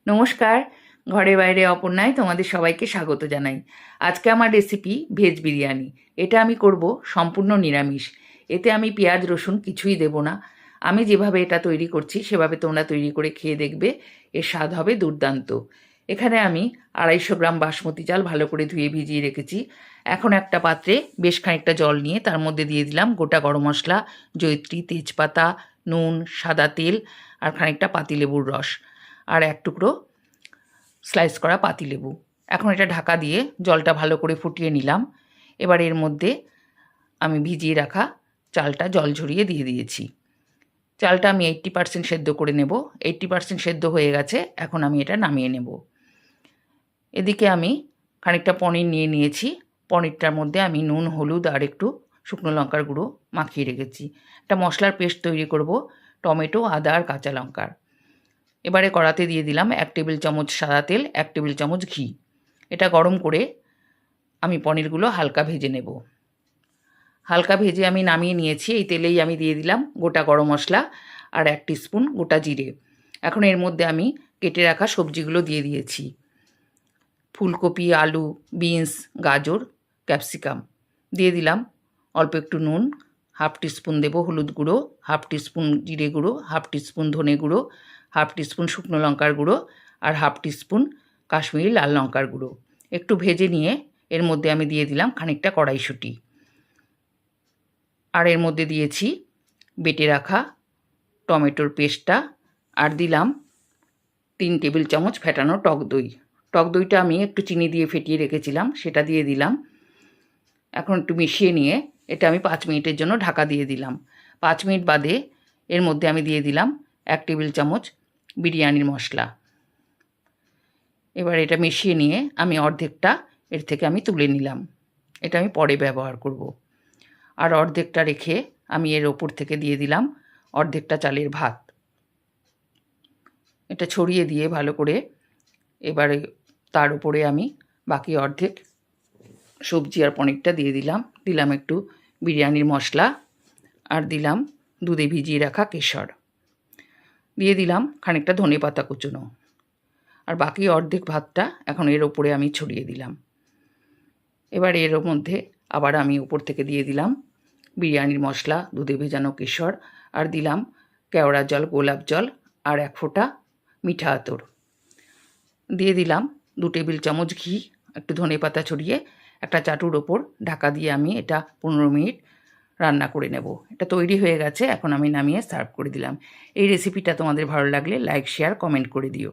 নমস্কার, ঘরে বাইরে অপর্ণায় তোমাদের সবাইকে স্বাগত জানাই। আজকে আমার রেসিপি ভেজ বিরিয়ানি। এটা আমি করব সম্পূর্ণ নিরামিষ। এতে আমি পেঁয়াজ রসুন কিছুই দেব না। আমি যেভাবে এটা তৈরি করছি সেভাবে তোমরা তৈরি করে খেয়ে দেখবে, এর স্বাদ হবে দুর্দান্ত। এখানে আমি 250 গ্রাম বাসমতি চাল ভালো করে ধুয়ে ভিজিয়ে রেখেছি। এখন একটা পাত্রে বেশ খানিকটা জল নিয়ে তার মধ্যে দিয়ে দিলাম গোটা গরম মশলা, জয়িত্রী, তেজপাতা, নুন, সাদা তেল আর খানিকটা পাতিলেবুর রস আর এক টুকরো স্লাইস করা পাতিলেবু। এখন এটা ঢাকা দিয়ে জলটা ভালো করে ফুটিয়ে নিলাম। এবার এর মধ্যে আমি ভিজিয়ে রাখা চালটা জল ঝরিয়ে দিয়ে দিয়েছি। চালটা আমি 80% সেদ্ধ করে নেব। 80% সেদ্ধ হয়ে গেছে, এখন আমি এটা নামিয়ে নেব। এদিকে আমি খানিকটা পনির নিয়ে নিয়েছি। পনিরটার মধ্যে আমি নুন, হলুদ আর একটু শুকনো লঙ্কার গুঁড়ো মাখিয়ে রেখেছি। একটা মশলার পেস্ট তৈরি করব, টমেটো, আদা আর কাঁচা লঙ্কার। এবারে কড়াতে দিয়ে দিলাম 1 টেবিল চামচ সাদা তেল, 1 টেবিল চামচ ঘি। এটা গরম করে আমি পনিরগুলো হালকা ভেজে নেব। হালকা ভেজে আমি নামিয়ে নিয়েছি। এই তেলেই আমি দিয়ে দিলাম গোটা গরম মশলা আর 1 টিস্পুন গোটা জিরে। এখন এর মধ্যে আমি কেটে রাখা সবজিগুলো দিয়ে দিয়েছি। ফুলকপি, আলু, বিনস, গাজর, ক্যাপসিকাম দিয়ে দিলাম। অল্প একটু নুন, 1/2 টিস্পুন দেব হলুদ গুঁড়ো, 1/2 টিস্পুন জিরে গুঁড়ো, 1/2 টিস্পুন ধনে গুঁড়ো, 1/2 টিস্পুন শুকনো লঙ্কার গুঁড়ো আর 1/2 টিস্পুন কাশ্মীরি লাল লঙ্কার গুঁড়ো। একটু ভেজে নিয়ে এর মধ্যে আমি দিয়ে দিলাম খানিকটা কড়াইশুঁটি। আর এর মধ্যে দিয়েছি বেটে রাখা টমেটোর পেস্টটা আর দিলাম 3 টেবিল চামচ ফেটানো টক দই। টক দইটা আমি একটু চিনি দিয়ে ফেটিয়ে রেখেছিলাম, সেটা দিয়ে দিলাম। এখন একটু মিশিয়ে নিয়ে এটা আমি 5 মিনিটের জন্য ঢাকা দিয়ে দিলাম। 5 মিনিট বাদে এর মধ্যে আমি দিয়ে দিলাম 1 টেবিল চামচ বিরিয়ানির মশলা। এবার এটা মিশিয়ে নিয়ে আমি অর্ধেকটা এর থেকে আমি তুলে নিলাম। এটা আমি পরে ব্যবহার করব। আর অর্ধেকটা রেখে আমি এর ওপর থেকে দিয়ে দিলাম অর্ধেকটা চালের ভাত। এটা ছড়িয়ে দিয়ে ভালো করে এবারে তার উপরে আমি বাকি অর্ধেক সবজি আর পনিরটা দিয়ে দিলাম। দিলাম একটু বিরিয়ানির মশলা আর দিলাম দুধে ভিজিয়ে রাখা কেশর। দিয়ে দিলাম খানিকটা ধনেপাতা কুচনো। আর বাকি অর্ধেক ভাতটা এখন এর ওপরে আমি ছড়িয়ে দিলাম। এবার এর মধ্যে আবার আমি উপর থেকে দিয়ে দিলাম বিরিয়ানির মশলা, দুধে ভেজানো কেশর আর দিলাম কেওড়া জল, গোলাপ জল আর 1 ফোঁটা মিঠা আতর। দিয়ে দিলাম 2 টেবিল চামচ ঘি, একটু ধনেপাতা ছড়িয়ে একটা চাটুর ওপর ঢাকা দিয়ে আমি এটা 15 মিনিট রান্না করে নেব। এটা তৈরি হয়ে গেছে, এখন আমি নামিয়ে সার্ভ করে দিলাম। এই রেসিপিটা তোমাদের ভালো লাগলে লাইক, শেয়ার, কমেন্ট করে দিও।